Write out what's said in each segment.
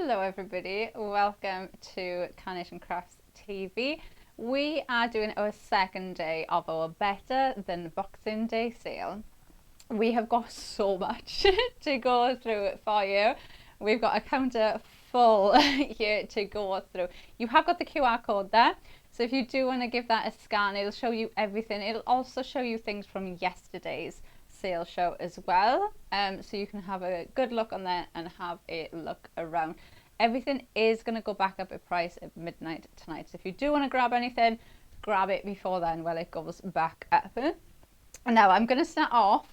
Hello everybody, welcome to Carnation Crafts TV. We are doing our second day of our Better Than Boxing Day sale. We have got so much to go through for you. We've got a counter full here to go through. You have got the QR code there, so if you do want to give that a scan, it'll show you everything. It'll also show you things from yesterday's sale show as well, so you can have a good look on there and have a look around. Everything is going to go back up in price at midnight tonight, so if you do want to grab anything, grab it before then while it goes back up. Now I'm going to start off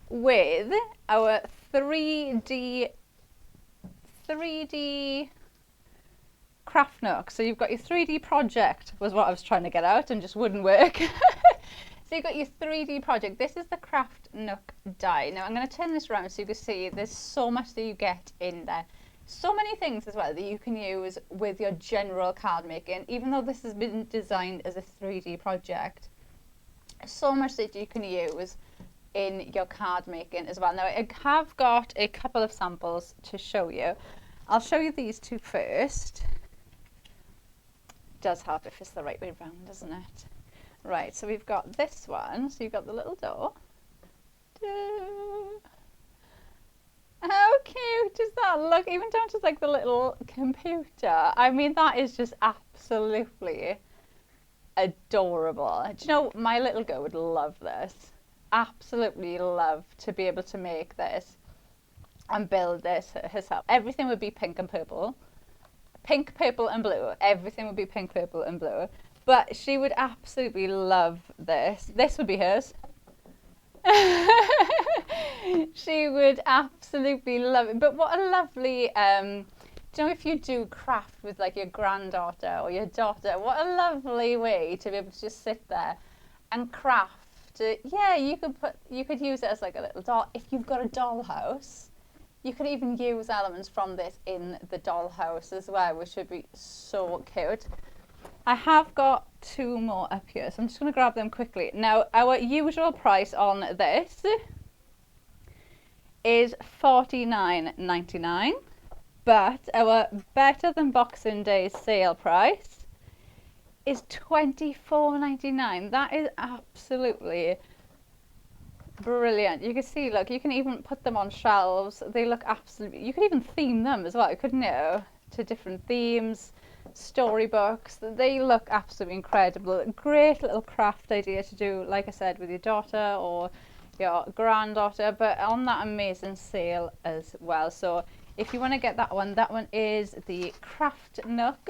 with our 3D craft nook. So you've got your 3D project, was what I was trying to get out and just wouldn't work. So you've got your 3D project. This is the craft nook die. Now I'm going to turn this around so you can see there's so much that you get in there. So many things as well that you can use with your general card making, even though this has been designed as a 3D project. So much that you can use in your card making as well. Now I have got a couple of samples to show you. I'll show you these two first. Does help if it's the right way around, doesn't it? Right, so we've got this one. So you've got the little door. How cute does that look? Even down to like the little computer. I mean, that is just absolutely adorable. Do you know, my little girl would love this. Absolutely love to be able to make this and build this herself. Everything would be pink and purple. Pink, purple and blue. Everything would be pink, purple and blue. But she would absolutely love this. This would be hers. She would absolutely love it. But what a lovely, do you know, if you do craft with like your granddaughter or your daughter, what a lovely way to be able to just sit there and craft. Yeah, you could use it as like a little doll. If you've got a dollhouse, you could even use elements from this in the dollhouse as well, which would be so cute. I have got two more up here, so I'm just going to grab them quickly. Now, our usual price on this is $49.99, but our Better Than Boxing Day sale price is $24.99. That is absolutely brilliant. You can see, look, you can even put them on shelves. They look absolutely, you could even theme them as well, couldn't you? To different themes. Storybooks, they look absolutely incredible. Great little craft idea to do, like I said, with your daughter or your granddaughter, but on that amazing sale as well. So if you want to get that one is the Craft Nook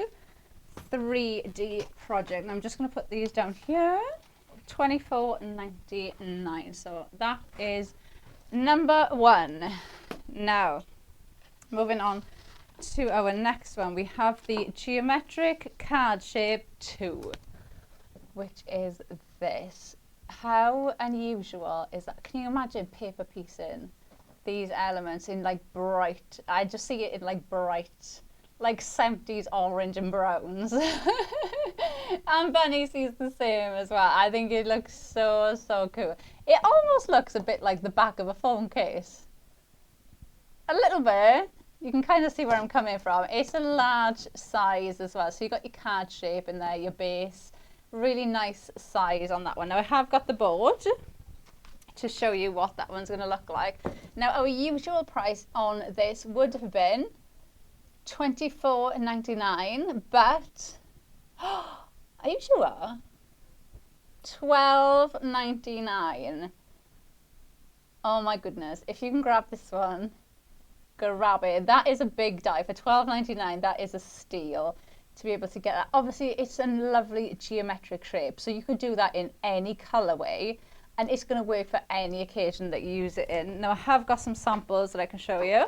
3D project. And I'm just going to put these down here. $24.99. So that is number one. Now moving on to our next one, we have the Geometric Card Shape 2, which is this. How unusual is that? Can you imagine paper piecing these elements in like bright, I just see it in like bright, like 70s orange and browns. And Bunny sees the same as well. I think it looks so cool. It almost looks a bit like the back of a phone case. A little bit. You can kind of see where I'm coming from. It's a large size as well. So you've got your card shape in there, your base. Really nice size on that one. Now I have got the board to show you what that one's going to look like. Now our usual price on this would have been $24.99, but are you sure? $12.99. Oh my goodness. If you can grab this one, grab it. That is a big die for $12.99. That is a steal to be able to get that. Obviously it's a lovely geometric shape, so you could do that in any colorway and it's going to work for any occasion that you use it in. Now I have got some samples that I can show you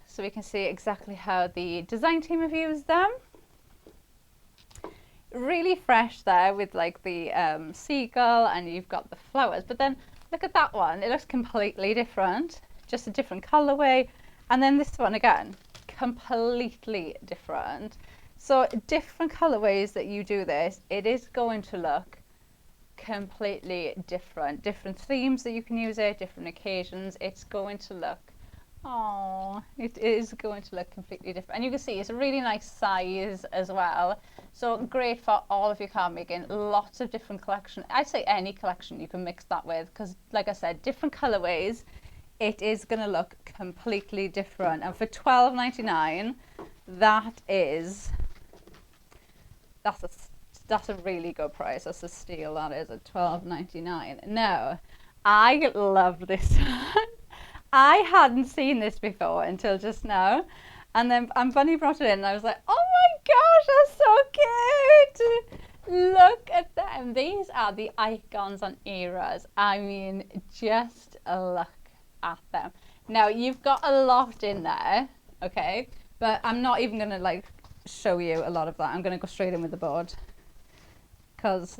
so we can see exactly how the design team have used them. Really fresh there with like the seagull, and you've got the flowers, but then look at that one. It looks completely different. Just a different colorway, and then this one again, completely different. So different colorways that you do this, it is going to look completely different. Different themes that you can use it, different occasions, it's going to look Oh, it is going to look completely different. And you can see it's a really nice size as well. So great for all of your card making. Lots of different collection. I'd say any collection you can mix that with, because like I said, different colorways, it is going to look completely different. And for $12.99, that's a really good price. That's a steal, that is, at $12.99. Now, I love this one. I hadn't seen this before until just now. And then Bunny brought it in and I was like, oh my gosh, that's so cute. Look at them. These are the icons on eras. I mean, just look at them. Now, you've got a lot in there, okay? But I'm not even going to like show you a lot of that. I'm going to go straight in with the board. Because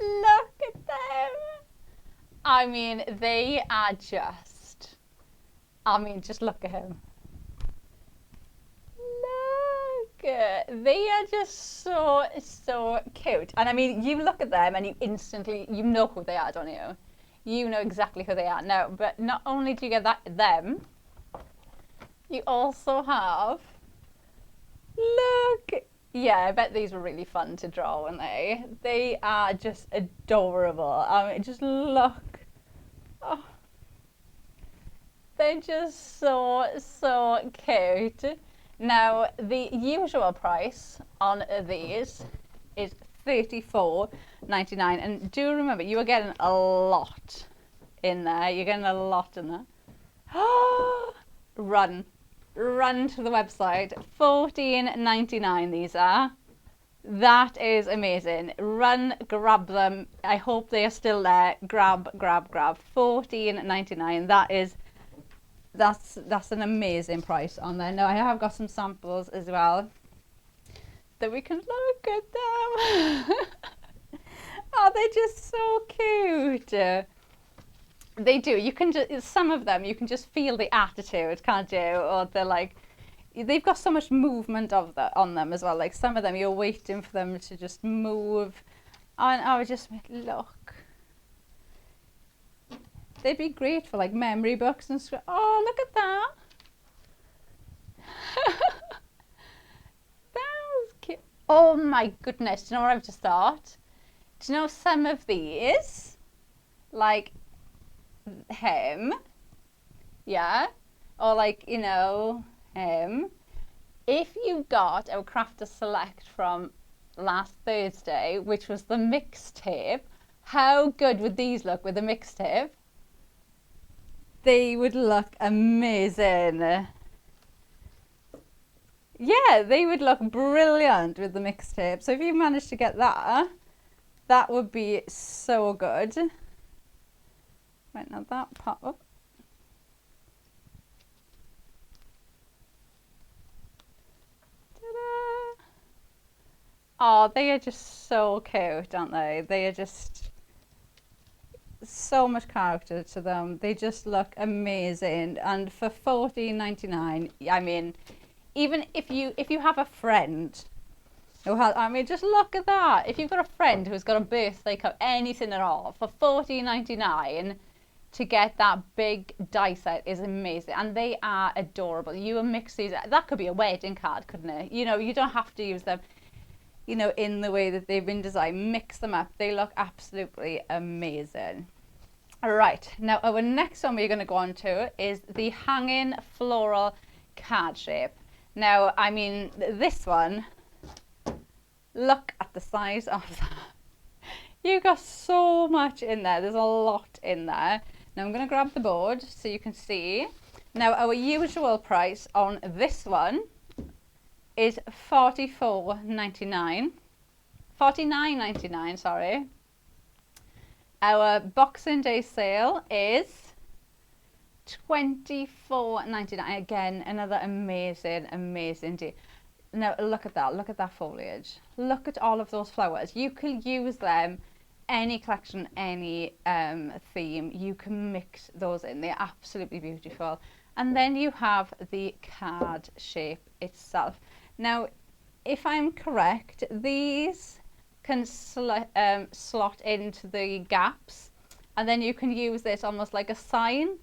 look at them. I mean, they are just, just look at him. Look, they are just so cute. And I mean, you look at them and you instantly, you know who they are, don't you? You know exactly who they are. Now, but not only do you get them, you also have, look. Yeah, I bet these were really fun to draw, weren't they? They are just adorable. I mean, just look. Oh, they're just so cute. Now, the usual price on these is $34.99. And do remember, you are getting a lot in there. You're getting a lot in there. Run to the website. $14.99 these are. That is amazing. Run, grab them. I hope they are still there. Grab. $14.99. That's an amazing price on there. Now I have got some samples as well that we can look at them. Oh, they're just so cute. They do. You can just, some of them you can just feel the attitude, can't you? Or they're like, they've got so much movement on them as well. Like some of them, you're waiting for them to just move. And I would just look. They'd be great for like memory books and stuff. Oh, look at that. That was cute. Oh my goodness. Do you know what I've just thought? Do you know some of these, like him, yeah, or like, you know, him, if you got our Crafter Select from last Thursday, which was the mixtape, how good would these look with the mixtape? They would look amazing. Yeah, they would look brilliant with the mixtape. So if you managed to get that, that would be so good. Right, now that pop up. Ta-da! Oh, they are just so cute, aren't they? They are just so much character to them. They just look amazing. And for $14.99, I mean, even if you have a friend who has, I mean, just look at that. If you've got a friend who's got a birthday cup, anything at all, for $14.99 to get that big die set is amazing. And they are adorable. You will mix these, that could be a wedding card, couldn't it? You know, you don't have to use them, you know, in the way that they've been designed. Mix them up. They look absolutely amazing. All right, now our next one we're going to go on to is the hanging floral card shape. Now, I mean, this one, look at the size of that. You've got so much in there. There's a lot in there. Now I'm going to grab the board so you can see. Now our usual price on this one is $49.99, sorry. Our Boxing Day sale is $24.99. Again, another amazing deal. Now look at that foliage. Look at all of those flowers. You can use them any collection, any theme. You can mix those in. They're absolutely beautiful. And then you have the card shape itself. Now, if I'm correct, these can slot into the gaps And then you can use this almost like a sign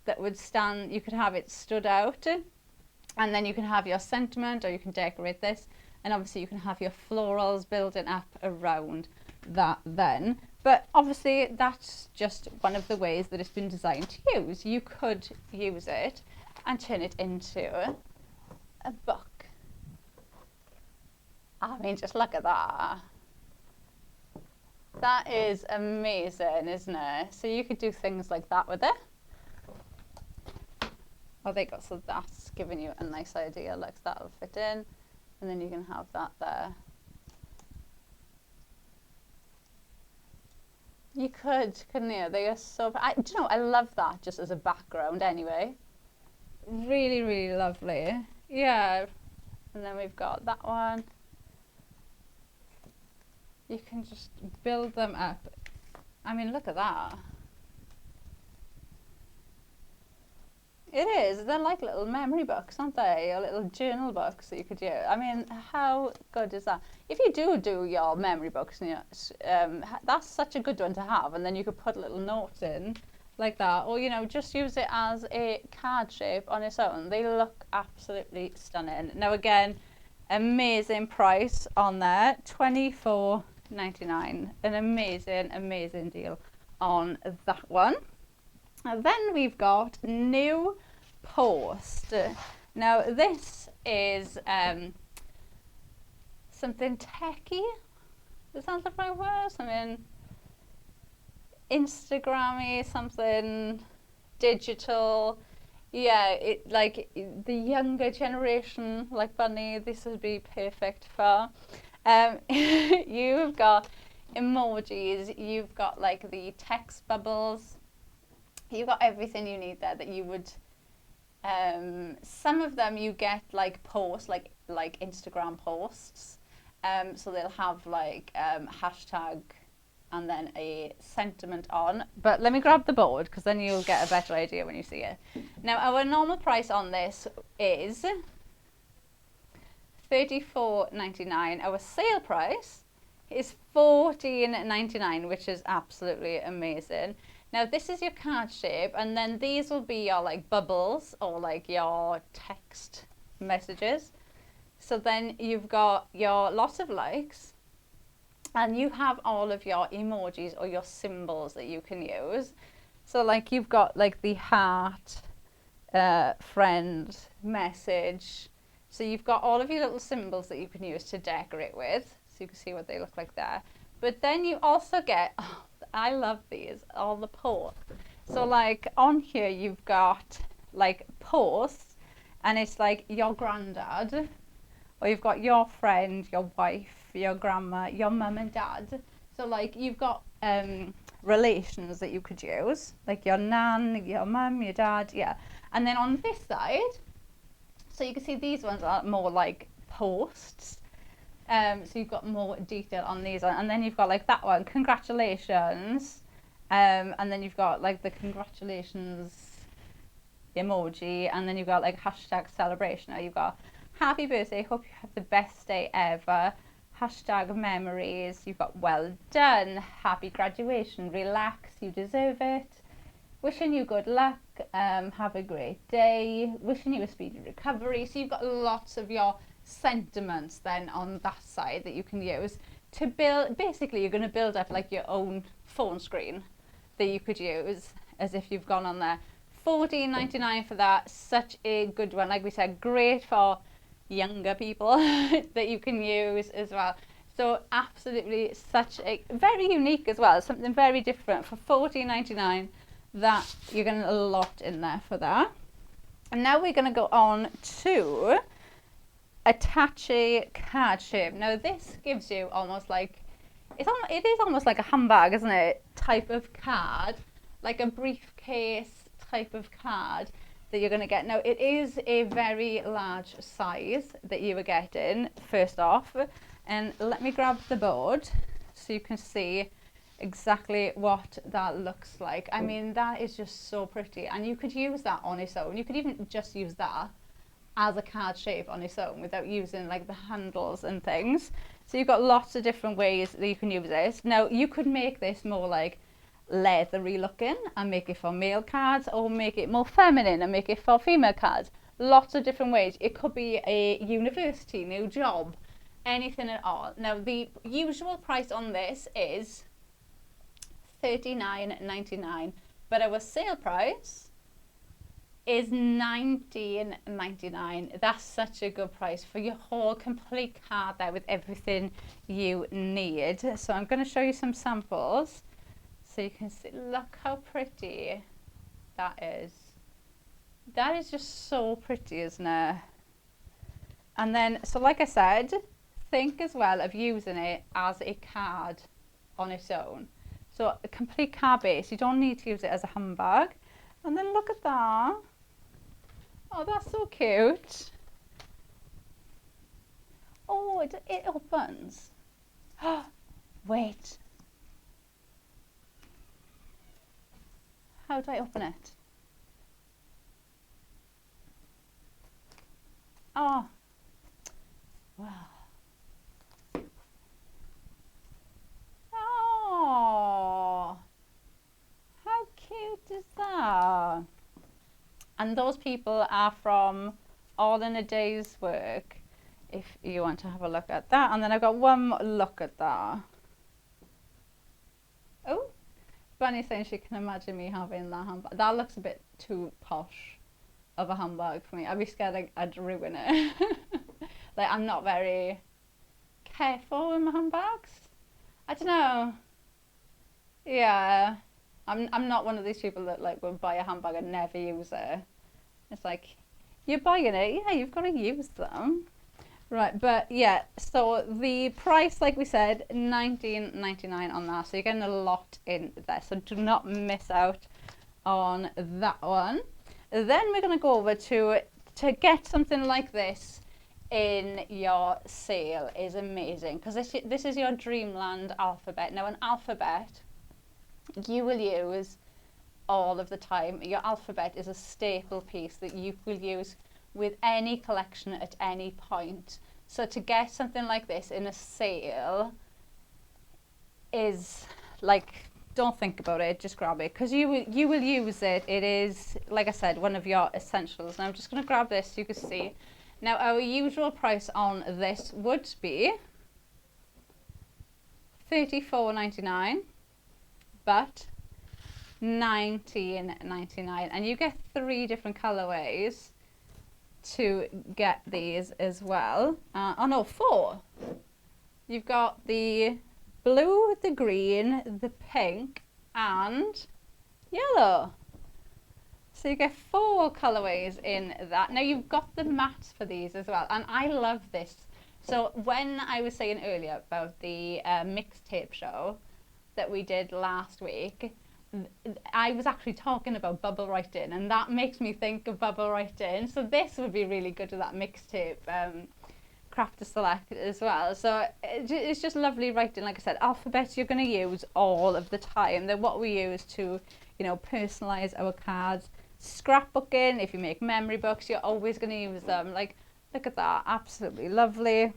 that would stand, you could have it stood out, and then you can have your sentiment, or you can decorate this, and obviously you can have your florals building up around that then. But obviously that's just one of the ways that it's been designed to use. You could use it and turn it into a book. I mean, just look at that. That is amazing, isn't it? So you could do things like that with it. Oh, there you go. So that's giving you a nice idea. Like that'll fit in, and then you can have that there. You could, couldn't you? They are so. Do you know? I love that just as a background. Anyway, really, really lovely. Yeah. And then we've got that one. You can just build them up. I mean, look at that. It is. They're like little memory books, aren't they? Or little journal books that you could use. I mean, how good is that? If you do your memory books, you know, that's such a good one to have. And then you could put little notes in like that. Or, you know, just use it as a card shape on its own. They look absolutely stunning. Now, again, amazing price on there. $24.99. An amazing, amazing deal on that one. And then we've got new post. Now this is something techy. Does that the right word? I mean, Instagrammy, something digital. Yeah, it like the younger generation, like Bunny, this would be perfect for. You've got emojis. You've got like the text bubbles. You've got everything you need there that you would, some of them you get like posts, like Instagram posts. So they'll have like hashtag and then a sentiment on. But let me grab the board because then you'll get a better idea when you see it. Now our normal price on this is $34.99. Our sale price is $14.99, which is absolutely amazing. Now this is your card shape, and then these will be your like bubbles or like your text messages. So then you've got your lots of likes, and you have all of your emojis or your symbols that you can use. So like you've got like the heart, friend, message. So you've got all of your little symbols that you can use to decorate with. So you can see what they look like there. But then you also get, oh, I love these, all the posts. So like on here you've got like posts, and it's like your granddad, or you've got your friend, your wife, your grandma, your mum and dad. So like you've got relations that you could use, like your nan, your mum, your dad, yeah. And then on this side, so you can see these ones are more like posts. So you've got more detail on these, and then you've got like that one, congratulations, and then you've got like the congratulations emoji, and then you've got like hashtag celebration, or you've got happy birthday, hope you have the best day ever, hashtag memories, you've got well done, happy graduation, relax, you deserve it, wishing you good luck, have a great day, wishing you a speedy recovery. So you've got lots of your sentiments then on that side that you can use to build. Basically you're going to build up like your own phone screen that you could use as if you've gone on there. $14.99 for that. Such a good one, like we said, great for younger people that you can use as well. So absolutely such a very unique as well, something very different for $14.99. that you're getting a lot in there for that. And now we're going to go on to Attaché card shape. Now this gives you almost like, it is almost like a handbag, isn't it, type of card, like a briefcase type of card that you're going to get. Now it is a very large size that you are getting first off, and let me grab the board so you can see exactly what that looks like. I mean, that is just so pretty, and you could use that on its own. You could even just use that as a card shape on its own without using like the handles and things. So you've got lots of different ways that you can use this. Now you could make this more like leathery looking and make it for male cards, or make it more feminine and make it for female cards. Lots of different ways. It could be a university, new job, anything at all. Now the usual price on this is $39.99, but our sale price is $19.99. That's such a good price for your whole complete card there with everything you need. So I'm going to show you some samples so you can see. Look how pretty that is. That is just so pretty, isn't it? And then, so like I said, think as well of using it as a card on its own. So a complete card base, you don't need to use it as a handbag. And then look at that. Oh, that's so cute. Oh, it opens. Wait. How do I open it? Oh. Wow. Oh. How cute is that? And those people are from All in a Day's Work, if you want to have a look at that. And then I've got one more look at that. Oh, Bunny saying she can imagine me having that handbag. That looks a bit too posh of a handbag for me. I'd be scared I'd ruin it. Like, I'm not very careful with my handbags. I don't know. Yeah. I'm not one of these people that like will buy a handbag and never use it. It's like, you're buying it, yeah, you've got to use them. Right, but yeah, so the price, like we said, $19.99 on that. So you're getting a lot in there. So do not miss out on that one. Then we're going to go over to get something like this in your sale is amazing, because this is your Dreamland alphabet. Now, an alphabet you will use all of the time. Your alphabet is a staple piece that you will use with any collection at any point. So to get something like this in a sale is like, don't think about it, just grab it, because you will use it. It is, like I said, one of your essentials. And I'm just going to grab this so you can see. Now, our usual price on this would be $34.99. but $19.99, and you get 3 different colorways to get these as well. Oh no, 4. You've got the blue, the green, the pink, and yellow. So you get 4 colorways in that. Now you've got the mats for these as well, and I love this. So when I was saying earlier about the mixtape show that we did last week, I was actually talking about bubble writing, and that makes me think of bubble writing. So this would be really good with that mixtape craft to select as well. So it's just lovely writing. Like I said, alphabets you're going to use all of the time. They're what we use to, you know, personalize our cards. Scrapbooking, if you make memory books, you're always going to use them. Like, look at that, absolutely lovely.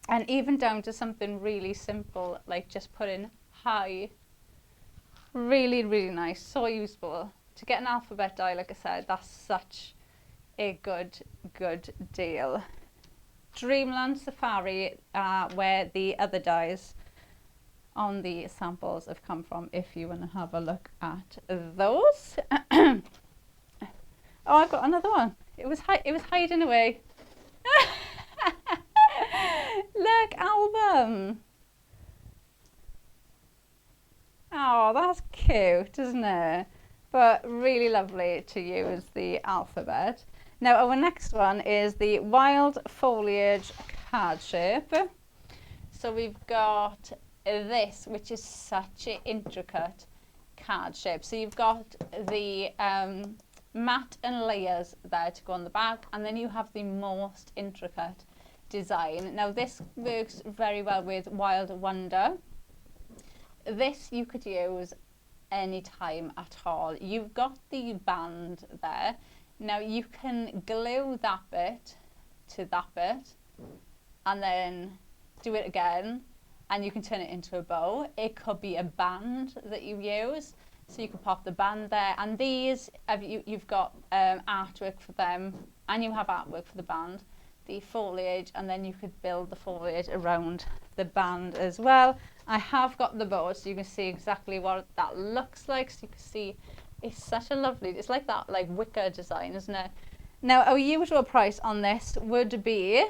And even down to something really simple, like just putting hi. Really, really nice, so useful. To get an alphabet die, like I said, that's such a good deal. Dreamland Safari, where the other dies on the samples have come from, if you want to have a look at those. Oh, I've got another one. It was hiding away. Look, album. Oh, that's cute, isn't it? But really lovely to use the alphabet. Now, our next one is the wild foliage card shape. So we've got this, which is such an intricate card shape. So you've got the mat and layers there to go on the back, and then you have the most intricate design. Now this works very well with Wild Wonder. This you could use any time at all. You've got the band there. Now you can glue that bit to that bit and then do it again and you can turn it into a bow. It could be a band that you use, so you can pop the band there. And these, you've got artwork for them, and you have artwork for the band, the foliage, and then you could build the foliage around the band as well. I have got the bow, so you can see exactly what that looks like. So you can see it's such a lovely, it's like that like wicker design, isn't it? Now our usual price on this would be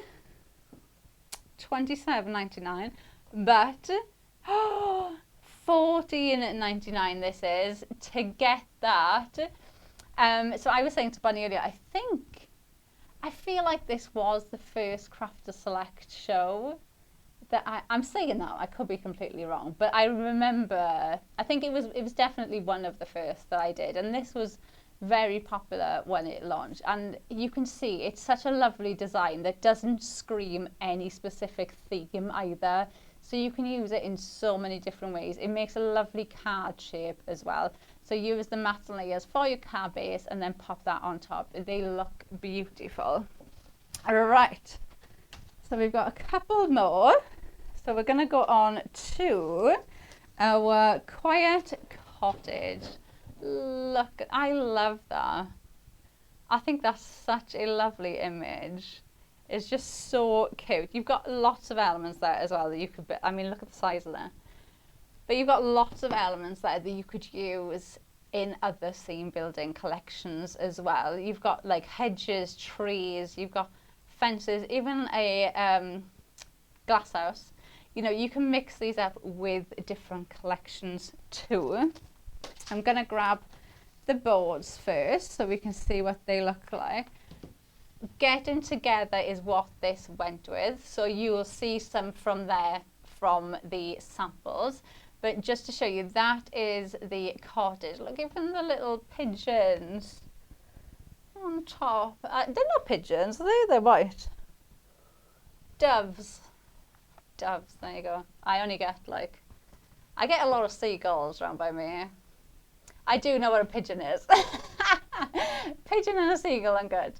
$27.99, but $14.99 this is to get that. So I was saying to Bunny earlier, I feel like this was the first Crafter Select show that I'm saying that, I could be completely wrong, but I remember, I think it was definitely one of the first that I did, and this was very popular when it launched. And you can see it's such a lovely design that doesn't scream any specific theme either, so you can use it in so many different ways. It makes a lovely card shape as well, so use the matte layers for your card base and then pop that on top. They look beautiful. All right, so we've got a couple more. So we're going to go on to our quiet cottage. Look, I love that. I think that's such a lovely image. It's just so cute. You've got lots of elements there as well that you could, I mean, look at the size of that. But you've got lots of elements there that you could use in other theme building collections as well. You've got like hedges, trees, you've got fences, even a glass house. You know, you can mix these up with different collections too. I'm going to grab the boards first so we can see what they look like. Getting together is what this went with, so you will see some from there from the samples. But just to show you, that is the cottage. Look, even the little pigeons on top. They're not pigeons, are they? They're white. Doves. Doves, there you go. I only get I get a lot of seagulls around by me. I do know what a pigeon is. Pigeon and a seagull, I'm good.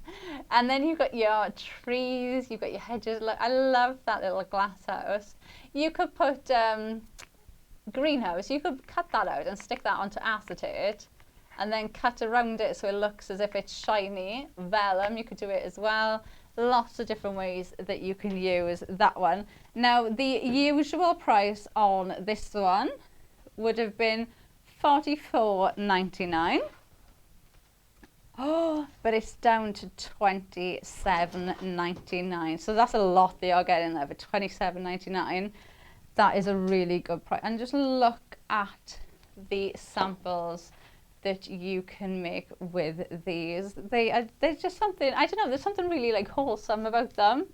And then you've got your trees, you've got your hedges. Look, I love that little glass house. You could put greenhouse, you could cut that out and stick that onto acetate and then cut around it so it looks as if it's shiny. Vellum, you could do it as well. Lots of different ways that you can use that one. Now, the usual price on this one would have been $44.99. Oh, but it's down to $27.99. So that's a lot that you're getting there for $27.99. That is a really good price. And just look at the samples that you can make with these. They're just something, I don't know, there's something really like wholesome about them.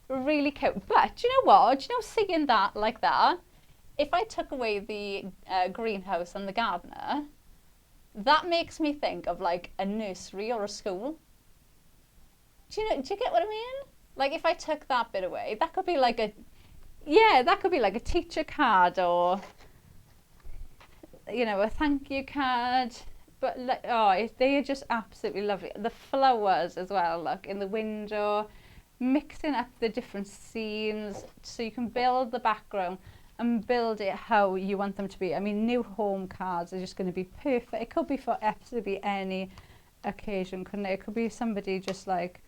Really cute. But do you know what? Do you know, seeing that like that, if I took away the greenhouse and the gardener, that makes me think of like a nursery or a school. Do you get what I mean? Like if I took that bit away, that could be like a, yeah, that could be like a teacher card or, you know, a thank you card. But like, oh, they are just absolutely lovely. The flowers as well, look, in the window, mixing up the different scenes so you can build the background and build it how you want them to be. I mean, new home cards are just going to be perfect. It could be for absolutely any occasion, couldn't it? It could be somebody just like,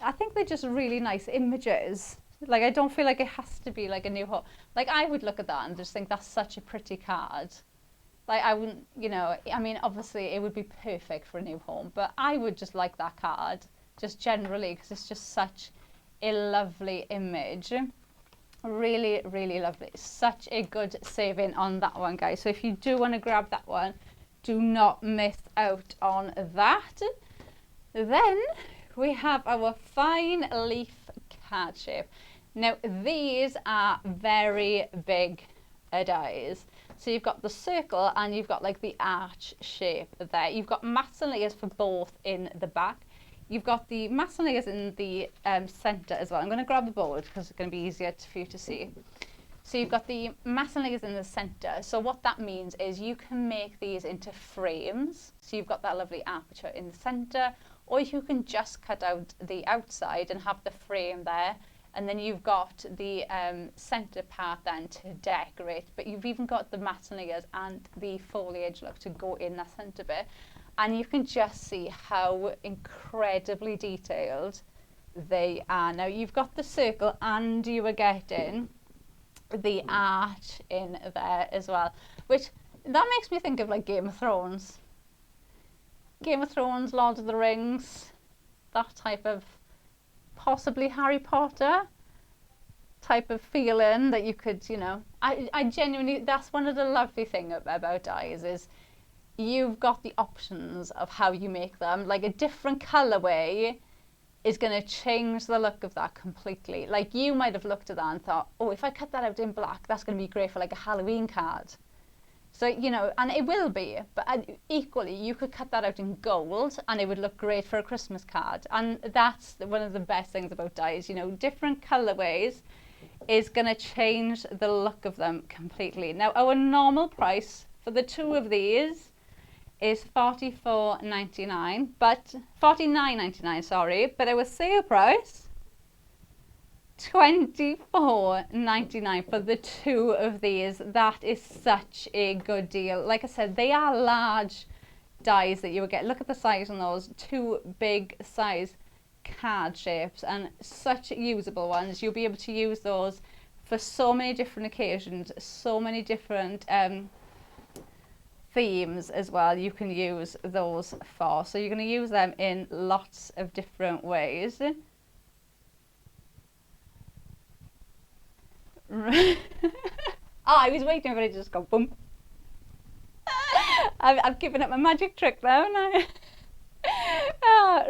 I think they're just really nice images. Like, I don't feel like it has to be like a new home. Like, I would look at that and just think that's such a pretty card. Like, I wouldn't, you know, I mean, obviously it would be perfect for a new home, but I would just like that card, just generally, because it's just such a lovely image. Really, really lovely. Such a good saving on that one, guys. So if you do want to grab that one, do not miss out on that. Then we have our fine leaf card shape. Now, these are very big dies. So you've got the circle and you've got like the arch shape there. You've got mats and layers for both in the back. You've got the mats and layers in the centre as well. I'm going to grab the board because it's going to be easier for you to see. So you've got the mats and layers in the centre. So what that means is you can make these into frames. So you've got that lovely aperture in the centre, or you can just cut out the outside and have the frame there And then you've got the centre part then to decorate, but you've even got the matiniers and the foliage look to go in that centre bit. And you can just see how incredibly detailed they are. Now you've got the circle and you are getting the arch in there as well, which that makes me think of like Game of Thrones, Lord of the Rings, that type of, possibly Harry Potter type of feeling that you could, you know, I genuinely, that's one of the lovely things about dies is you've got the options of how you make them. Like a different colorway is going to change the look of that completely. Like you might have looked at that and thought, oh, if I cut that out in black, that's going to be great for like a Halloween card. So, you know, and it will be, but equally you could cut that out in gold and it would look great for a Christmas card. And that's one of the best things about dies, you know, different colorways is going to change the look of them completely. Now, our normal price for the two of these is $44.99, but $49.99, sorry, but our sale price $24.99 for the two of these. That is such a good deal. Like I said, they are large dies that you will get. Look at the size on those, two big size card shapes and such usable ones. You'll be able to use those for so many different occasions, so many different themes as well. You can use those for, so you're going to use them in lots of different ways. Oh, I was waiting for it to just go boom. I've given up my magic trick now, haven't I?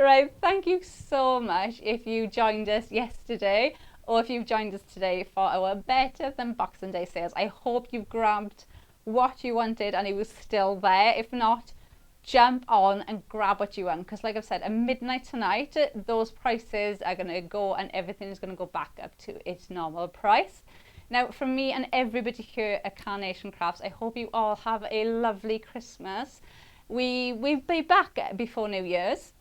Right, thank you so much if you joined us yesterday or if you've joined us today for our Better Than Boxing Day sales. I hope you've grabbed what you wanted and it was still there. If not, jump on and grab what you want, because like I've said, at midnight tonight those prices are going to go and everything is going to go back up to its normal price. Now, from me and everybody here at Carnation Crafts, I hope you all have a lovely Christmas. We'll be back before New Year's,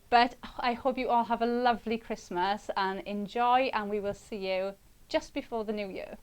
but I hope you all have a lovely Christmas and enjoy, and we will see you just before the New Year.